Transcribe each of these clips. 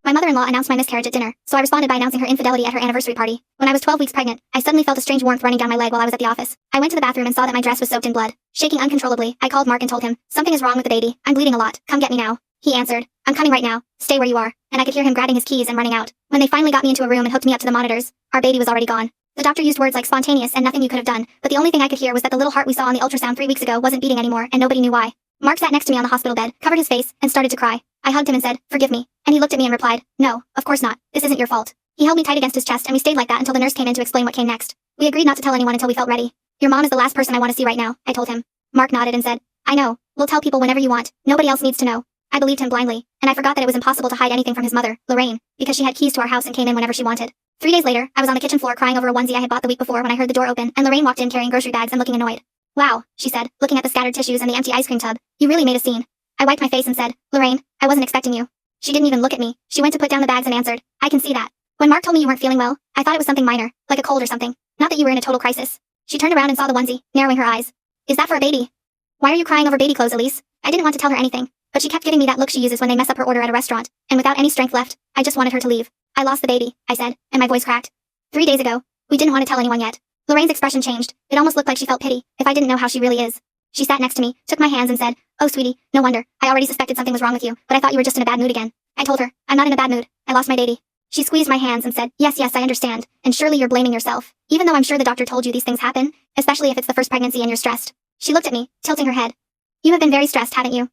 My mother-in-law announced my miscarriage at dinner, so I responded by announcing her infidelity at her anniversary party. When I was 12 weeks pregnant, I suddenly felt a strange warmth running down my leg while I was at the office. I went to the bathroom and saw that my dress was soaked in blood. Shaking uncontrollably, I called Mark and told him, "Something is wrong with the baby. I'm bleeding a lot. Come get me now." He answered, "I'm coming right now. Stay where you are." And I could hear him grabbing his keys and running out. When they finally got me into a room and hooked me up to the monitors, our baby was already gone. The doctor used words like spontaneous and nothing you could have done, but the only thing I could hear was that the little heart we saw on the ultrasound 3 weeks ago wasn't beating anymore, and nobody knew why. Mark sat next to me on the hospital bed, covered his face, and started to cry. I hugged him and said, "Forgive me." And he looked at me and replied, "No, of course not. This isn't your fault." He held me tight against his chest and we stayed like that until the nurse came in to explain what came next. We agreed not to tell anyone until we felt ready. "Your mom is the last person I want to see right now," I told him. Mark nodded and said, "I know. We'll tell people whenever you want. Nobody else needs to know." I believed him blindly, and I forgot that it was impossible to hide anything from his mother, Lorraine, because she had keys to our house and came in whenever she wanted. 3 days later, I was on the kitchen floor crying over a onesie I had bought the week before when I heard the door open and Lorraine walked in carrying grocery bags and looking annoyed. "Wow," she said, looking at the scattered tissues and the empty ice cream tub. "You really made a scene." I wiped my face and said, "Lorraine, I wasn't expecting you." She didn't even look at me. She went to put down the bags and answered, "I can see that. When Mark told me you weren't feeling well, I thought it was something minor, like a cold or something. Not that you were in a total crisis." She turned around and saw the onesie, narrowing her eyes. "Is that for a baby?" "Why are you crying over baby clothes, Elise?" I didn't want to tell her anything, but she kept giving me that look she uses when they mess up her order at a restaurant, and without any strength left, I just wanted her to leave. "I lost the baby," I said, and my voice cracked. 3 days ago. We didn't want to tell anyone yet. Lorraine's expression changed. It almost looked like she felt pity, if I didn't know how she really is. She sat next to me, took my hands and said, "Oh, sweetie, no wonder. I already suspected something was wrong with you, but I thought you were just in a bad mood again." I told her, "I'm not in a bad mood. I lost my baby." She squeezed my hands and said, Yes, I understand. And surely you're blaming yourself. Even though I'm sure the doctor told you these things happen, especially if it's the first pregnancy and you're stressed." She looked at me, tilting her head. "You have been very stressed, haven't you?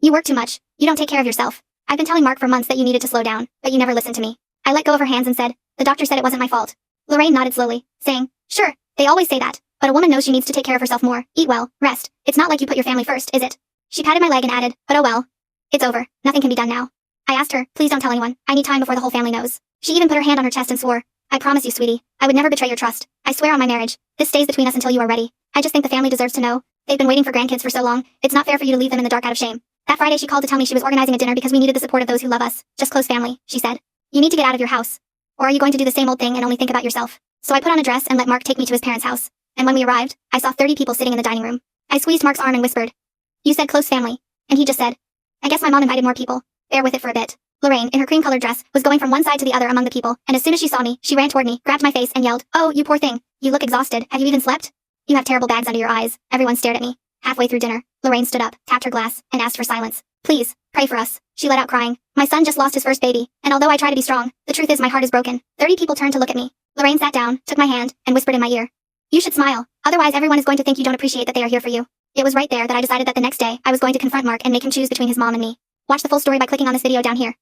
You work too much. You don't take care of yourself. I've been telling Mark for months that you needed to slow down, but you never listened to me." I let go of her hands and said, "The doctor said it wasn't my fault." Lorraine nodded slowly, saying, "Sure, they always say that, but a woman knows she needs to take care of herself more, eat well, rest. It's not like you put your family first, is it?" She patted my leg and added, "But oh well. It's over. Nothing can be done now." I asked her, "Please don't tell anyone. I need time before the whole family knows." She even put her hand on her chest and swore, "I promise you, sweetie, I would never betray your trust. I swear on my marriage. This stays between us until you are ready. I just think the family deserves to know. They've been waiting for grandkids for so long. It's not fair for you to leave them in the dark out of shame." That Friday she called to tell me she was organizing a dinner because we needed the support of those who love us, just close family, she said. "You need to get out of your house. Or are you going to do the same old thing and only think about yourself?" So I put on a dress and let Mark take me to his parents' house. And when we arrived, I saw 30 people sitting in the dining room. I squeezed Mark's arm and whispered, "You said close family." And he just said, "I guess my mom invited more people. Bear with it for a bit." Lorraine, in her cream-colored dress, was going from one side to the other among the people, and as soon as she saw me, she ran toward me, grabbed my face, and yelled, "Oh, you poor thing. You look exhausted. Have you even slept? You have terrible bags under your eyes." Everyone stared at me. Halfway through dinner, Lorraine stood up, tapped her glass, and asked for silence. "Please, pray for us." She let out crying. "My son just lost his first baby, and although I try to be strong, the truth is my heart is broken." 30 people turned to look at me. Lorraine sat down, took my hand, and whispered in my ear, "You should smile, otherwise everyone is going to think you don't appreciate that they are here for you." It was right there that I decided that the next day, I was going to confront Mark and make him choose between his mom and me. Watch the full story by clicking on this video down here.